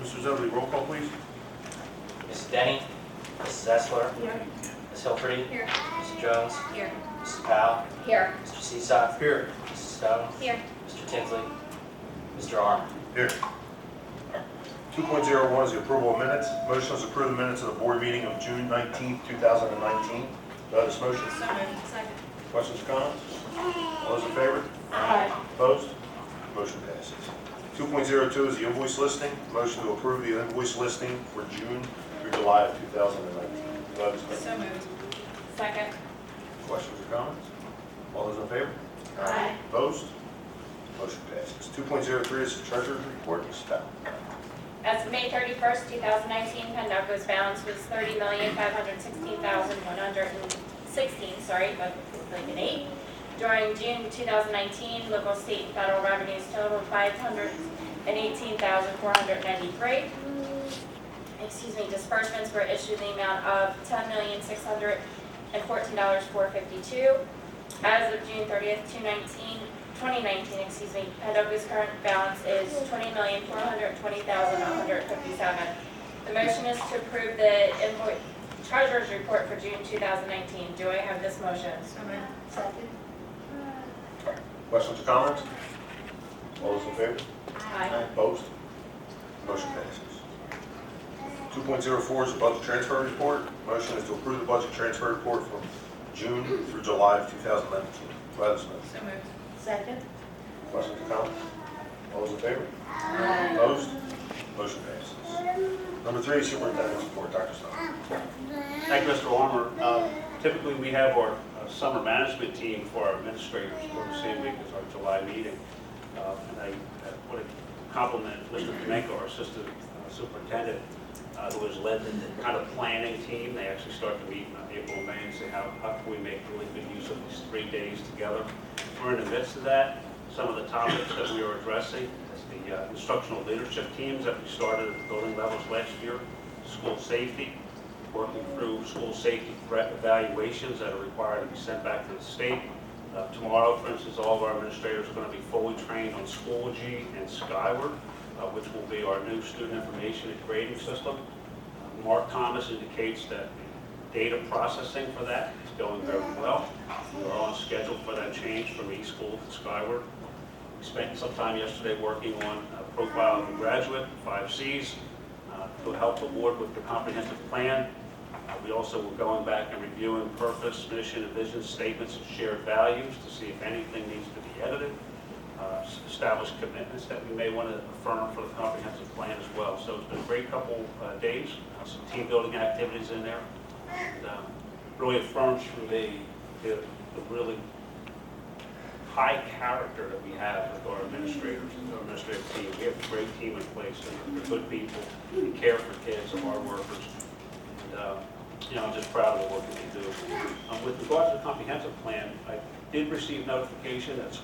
Mr. Zodley, roll call, please. Mrs. Denny. Mrs. Essler. Here. Ms. Hilferty. Here. Mrs. Jones. Here. Mrs. Powell. Here. Mr. Seesaw. Here. Mrs. Stone. Here. Mr. Tinsley. Mr. Arm. Here. 2.01 is the approval of minutes. Motion is to approve the minutes of the board meeting of June 19th, 2019. Do I have this motion? So moved. Second. Questions or comments? All those in favor? Aye. Opposed? Motion passes. 2.02 is the invoice listing. Motion to approve the invoice listing for June through July of 2019. Do I have this motion? So moved. Second. Questions or comments? All those in favor? Aye. Opposed? Motion passes. 2.03 is the treasurer's report. Ms. Powell. As of May 31st, 2019, Pendoco's balance was $30,516,116, but like an 8. During June 2019, local, state, and federal revenues totaled $518,493. Disbursements were issued in the amount of $10,614,452. As of June 30th, 2019, Pendoco's current balance is $20,420,157. The motion is to approve the treasurer's report for June 2019. Do I have this motion? So moved. Second. Questions or comments? All those in favor? Aye. Opposed? Motion passes. 2.04 is the budget transfer report. Motion is to approve the budget transfer report from June through July of 2019. Do I have this motion? So moved. Second. Questions or comments? All those in favor? Aye. Opposed? Motion passes. Number 3 is superintendent's report. Dr. Stone. Thank you, Mr. Armour. Typically, we have our summer management team for our administrators for the same week as our July meeting. And I want to compliment Mr. Domenko, our assistant superintendent, who has led the kind of planning team. They actually start to meet in April and May and say, how can we make really good use of these 3 days together? We're in the midst of that. Some of the topics that we are addressing is the instructional leadership teams that we started at the building levels last year, school safety, working through school safety threat evaluations that are required to be sent back to the state. Tomorrow, for instance, all of our administrators are going to be fully trained on Schoology and Skyward, which will be our new student information and grading system. Mark Thomas indicates that data processing for that is going very well. We are on schedule for that change from eSchool to Skyward. We spent some time yesterday working on Profile of a Graduate, 5 Cs, to help the board with the comprehensive plan. We also were going back and reviewing purpose, mission, and vision statements and shared values to see if anything needs to be edited. Establish commitments that we may want to affirm for the comprehensive plan as well. So it's been a great couple days, some team building activities in there. And, really affirms for the really high character that we have with our administrators and our administrative team. We have a great team in place, and they're good people. They care for kids, of our workers. And, I'm just proud of the work that they do. With regards to the comprehensive plan, I did receive notification that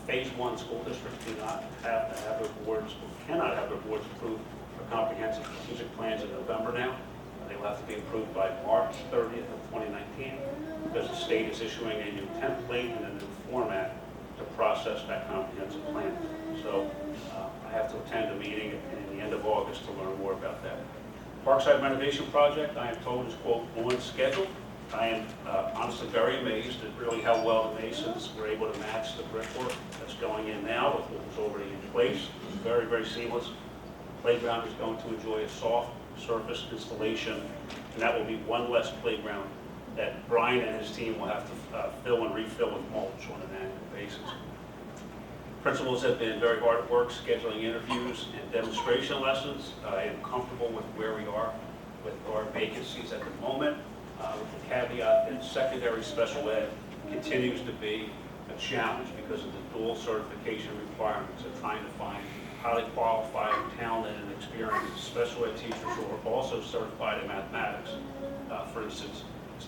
phase 1 school districts do not have to have their boards, or cannot have their boards approved for comprehensive strategic plans in November now. They will have to be approved by March 30th of 2019 because the state is issuing a new template and a new format to process that comprehensive plan. So I have to attend a meeting in the end of August to learn more about that. Parkside renovation project, I am told, is quote on schedule. I am honestly very amazed at really how well the masons were able to match the brickwork that's going in now with what was already in place. It was very, very seamless. Playground is going to enjoy a soft surface installation, and that will be one less playground that Brian and his team will have to fill and refill with mulch on an annual basis. Principals have been very hard at work scheduling interviews and demonstration lessons. I am comfortable with where we are with our vacancies at the moment, with the caveat that secondary special ed continues to be a challenge because of the dual certification requirements of trying to find highly qualified, talented, and experienced special ed teachers who are also certified in mathematics, for instance,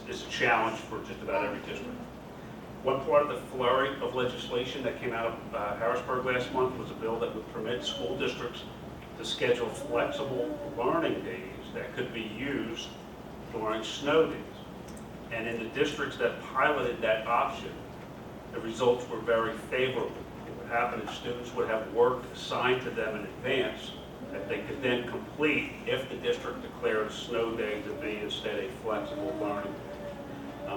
is a challenge for just about every district. One part of the flurry of legislation that came out of Harrisburg last month was a bill that would permit school districts to schedule flexible learning days that could be used during snow days. And in the districts that piloted that option, the results were very favorable. It would happen if students would have work assigned to them in advance that they could then complete if the district declared a snow day to be instead a flexible learning day.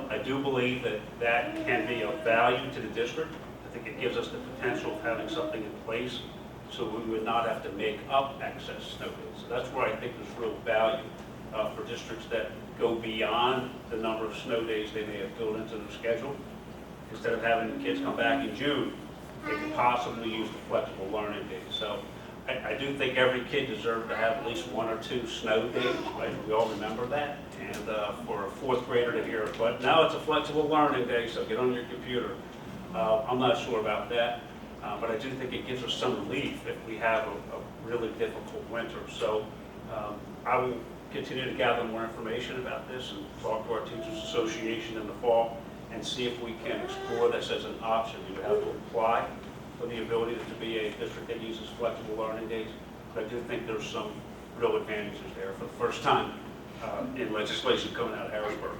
I do believe that that can be of value to the district. I think it gives us the potential of having something in place so we would not have to make up excess snow days. So that's where I think there's real value for districts that go beyond the number of snow days they may have built into their schedule. Instead of having the kids come back in June, they could possibly use the flexible learning days. So I do think every kid deserves to have at least one or two snow days, right? We all remember that. And for a fourth grader to hear, but now it's a flexible learning day, so get on your computer. I'm not sure about that, but I do think it gives us some relief if we have a really difficult winter. So I will continue to gather more information about this and talk to our Teachers Association in the fall and see if we can explore this as an option. We would have to apply for the ability to be a district that uses flexible learning days, but I do think there's some real advantages there for the first time in legislation coming out of Harrisburg.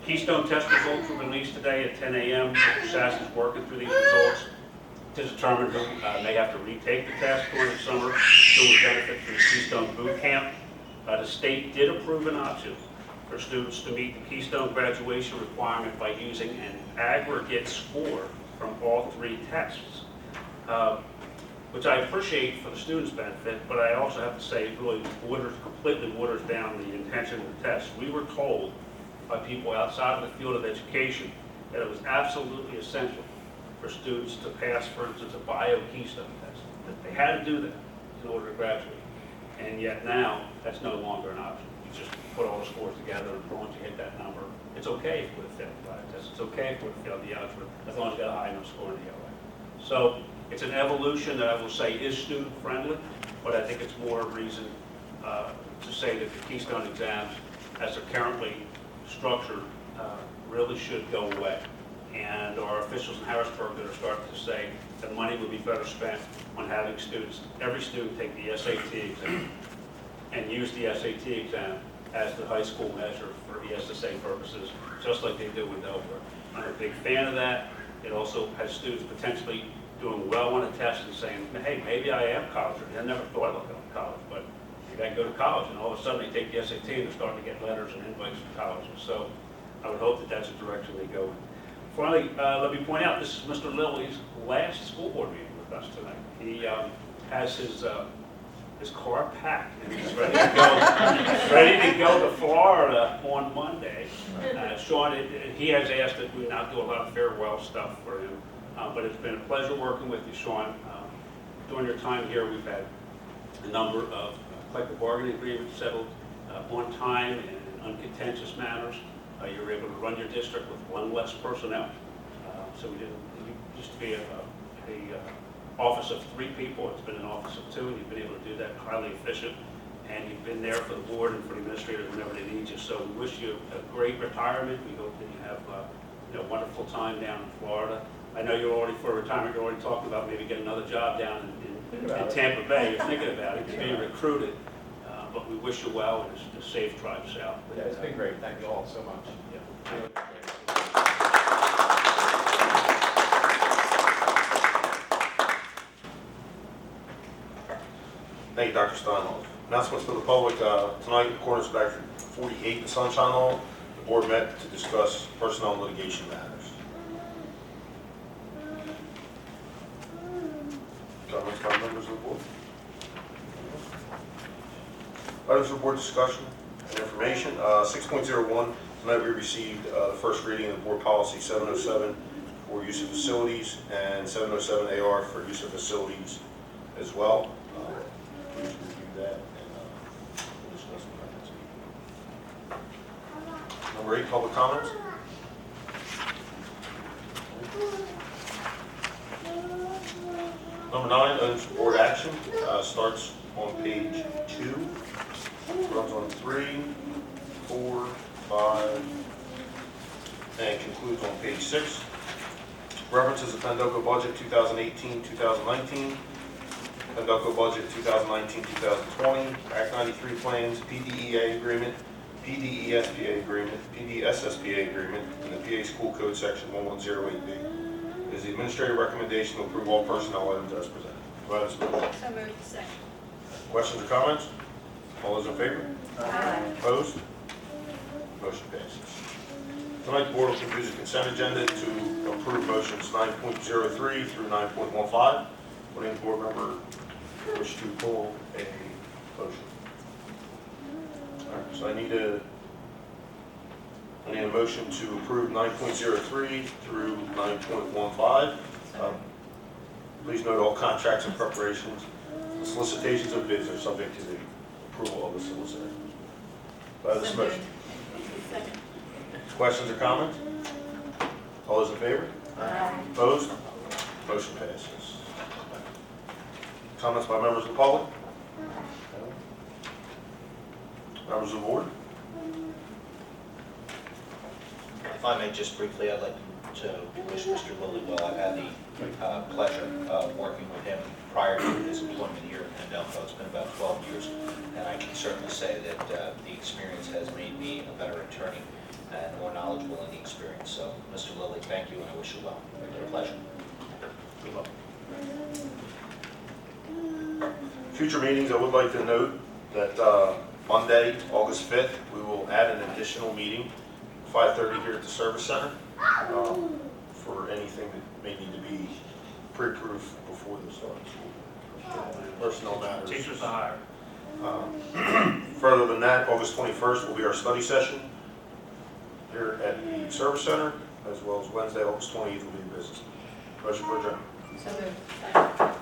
Keystone test results were released today at 10 a.m. SAS is working through these results to determine who may have to retake the test during the summer, who would benefit from the Keystone boot camp. The state did approve an option for students to meet the Keystone graduation requirement by using an aggregate score from all three tests, which I appreciate for the students' benefit, but I also have to say it really completely waters down the intention of the test. We were told by people outside of the field of education that it was absolutely essential for students to pass, for instance, a bio-Keystone test, that they had to do that in order to graduate. And yet now, that's no longer an option. You just put all the scores together, and once you hit that number, it's okay if you would have failed the bio test. It's okay if you would have failed the algebra, as long as you got a high enough score in the LA. So it's an evolution that I will say is student-friendly, but I think it's more a reason to say that the Keystone exams, as they're currently structured, really should go away. And our officials in Harrisburg that are starting to say that money would be better spent on having students, every student take the SAT exam and use the SAT exam as the high school measure for ESSA purposes, just like they do with Delaware. I'm a big fan of that. It also has students potentially doing well on a test and saying, hey, maybe I am college ready. I never thought about going to college, but maybe I can go to college. And all of a sudden they take the SAT and they're starting to get letters and invites from colleges. So I would hope that that's the direction they go in. Finally, let me point out, this is Mr. Lilly's last school board meeting with us tonight. He has his car packed and he's ready to go to Florida on Monday. Sean, he has asked that we not do a lot of farewell stuff for him, but it's been a pleasure working with you, Sean. During your time here, we've had a number of collective bargaining agreements settled on time and in uncontentious manners. You were able to run your district with one less personnel. So we didn't, it used to be a office of 3 people, it's been an office of 2, and you've been able to do that highly efficient. And you've been there for the board and for the administrators whenever they need you. So we wish you a great retirement. We hope that you have a wonderful time down in Florida. I know you're already, for retirement, you're already talking about maybe getting another job down in Tampa Bay. You're thinking about it, you're being recruited. But we wish you well and a safe drive south. Yeah, it's been great. Thank you all so much. Yeah. Thank you, Dr. Steinhoff. Announcements for the public, tonight in accordance with Act 48, the Sunshine Law, the board met to discuss personnel and litigation matters. Comments by members of the board? Items for board discussion and information. 6.01, tonight we received the first reading of the board policy 707 for use of facilities and 707 AR for use of facilities as well. Please review that and we'll discuss the next. Number 8, public comments. Number 9, items for board action, starts on page 2, runs on 3, 4, 5, and concludes on page 6. References the Pendoco budget 2018-2019, Pendoco budget 2019-2020, Act 93 plans, PDEA agreement, PDESPA agreement, PDSSPA agreement, and the PA School Code section 1108B. It is the administrative recommendation to approve all personnel items as presented. Do I have a motion? So moved. Second. Questions or comments? All those in favor? Aye. Opposed? Motion passes. Tonight, the board will introduce a consent agenda to approve motions 9.03 through 9.15. Would any board member wish to pull a motion? All right, so I need a motion to approve 9.03 through 9.15. Please note all contracts and preparations, solicitations of bids are subject to the approval of the solicitor. Do I have this motion? Second. Questions or comments? All those in favor? Aye. Opposed? Motion passes. Comments by members of the public? Members of the board? If I may just briefly, I'd like to wish Mr. Lilly well. I've had the pleasure of working with him prior to his employment here at Pendoco. It's been about 12 years, and I can certainly say that the experience has made me a better attorney and more knowledgeable in the experience. So, Mr. Lilly, thank you, and I wish you well. It's been a pleasure. Good luck. Future meetings, I would like to note that Monday, August 5th, we will add an additional meeting, 5:30 here at the Service Center, for anything that may need to be pre-approved before the start of school. Personnel matters. Teachers to hire. Further than that, August 21st will be our study session here at the Service Center, as well as Wednesday, August 28th will be business. Motion for adjournment. So moved. Second.